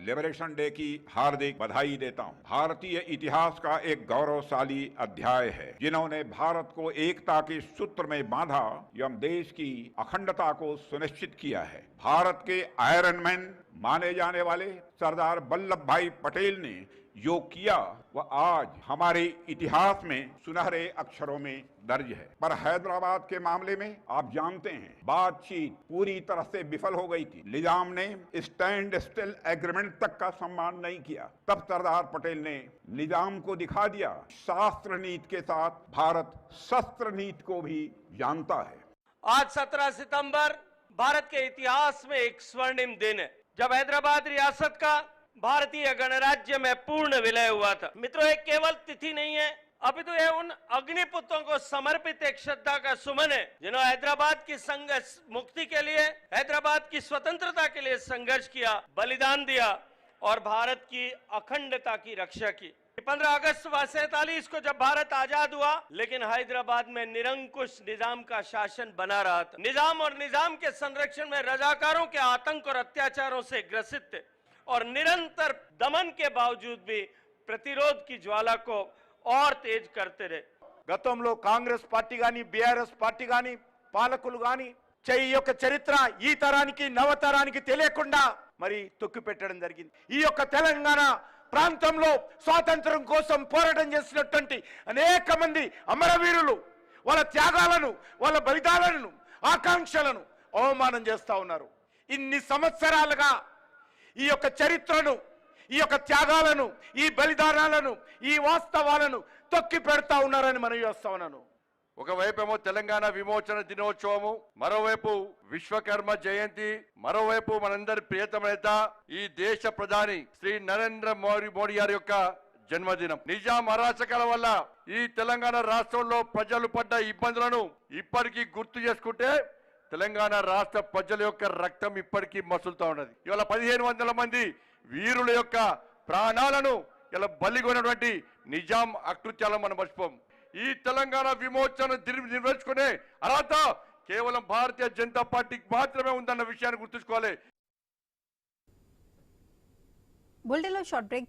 Liberation day की हार्दिक बधाई देता हूं। भारतीय इतिहास का एक गौरवशाली अध्याय है, जिन्होंने भारत को एकता के सूत्र में बांधा एवं देश की अखंडता को सुनिश्चित किया है। भारत के आयरन मैन माने जाने वाले सरदार वल्लभ भाई पटेल ने जो किया वह आज हमारे इतिहास में सुनहरे अक्षरों में दर्ज है। पर हैदराबाद के मामले में आप जानते हैं, बातचीत पूरी तरह से विफल हो गई थी। निजाम ने स्टैंड स्टिल एग्रीमेंट तक का सम्मान नहीं किया। तब सरदार पटेल ने निजाम को दिखा दिया, शास्त्र नीति के साथ भारत शस्त्र नीति को भी जानता है। आज 17 सितंबर भारत के इतिहास में एक स्वर्णिम दिन है, जब हैदराबाद रियासत का भारतीय गणराज्य में पूर्ण विलय हुआ था। मित्रों, एक केवल तिथि नहीं है, अभी तो यह उन अग्निपुत्रों को समर्पित एक श्रद्धा का सुमन है, जिन्होंने हैदराबाद की संघर्ष मुक्ति के लिए, हैदराबाद की स्वतंत्रता के लिए संघर्ष किया, बलिदान दिया और भारत की अखंडता की रक्षा की। 15 अगस्त 1947 को जब भारत आजाद हुआ, लेकिन हैदराबाद में निरंकुश निजाम का शासन बना रहा था। निजाम और निजाम के संरक्षण में रजाकारों के आतंक और अत्याचारों से ग्रसित थे और निरंतर दमन के बावजूद भी प्रतिरोध की ज्वाला को और तेज करते रहे। గతంలో కాంగ్రెస్ పార్టీ గాని బీఆర్ఎస్ పార్టీ గాని పాలకులు గాని ఈ యొక్క చరిత్ర ఈ తరానికి నవతరానికి తెలియకుండా మరి తొక్కి పెట్టడం జరిగింది। ఈ యొక్క తెలంగాణ ప్రాంతంలో స్వాతంత్రం కోసం పోరాటం చేసినటువంటి అనేక మంది అమరవీరులు వాళ్ళ త్యాగాలను, వాళ్ళ బలిదానాలను, ఆకాంక్షలను అవమానం చేస్తా ఉన్నారు। ఇన్ని సంవత్సరాలుగా ఈ యొక్క చరిత్రను, ఈ యొక్క త్యాగాలను, ఈ బలిదానాలను, ఈ వాస్తవాలను తొక్కి పెడతా ఉన్నారని మనం చేస్తా ఉన్నాను। ఒకవైపేమో తెలంగాణ విమోచన దినోత్సవము, మరోవైపు విశ్వకర్మ జయంతి, మరోవైపు మనందరి ప్రియతమ నేత ఈ దేశ ప్రధాని శ్రీ నరేంద్ర మోడీ గారి యొక్క జన్మదినం। నిజాం అరాచకాల వల్ల ఈ తెలంగాణ రాష్ట్రంలో ప్రజలు పడ్డ ఇబ్బందులను ఇప్పటికీ గుర్తు చేసుకుంటే తెలంగాణ రాష్ట్ర ప్రజల యొక్క రక్తం ఇప్పటికీ మసులుతా ఉన్నది। ఇవాళ 1500 మంది వీరుల యొక్క ప్రాణాలను ఇలా బలిగొన్నటువంటి నిజాం అకృత్యాలను మనం మర్చిపోం। ఈ తెలంగాణ విమోచన నిర్వహించుకునే అర్హత కేవలం భారతీయ జనతా పార్టీకి మాత్రమే ఉందన్న విషయాన్ని గుర్తుంచుకోవాలి। బులెటిన్లో షార్ట్ బ్రేక్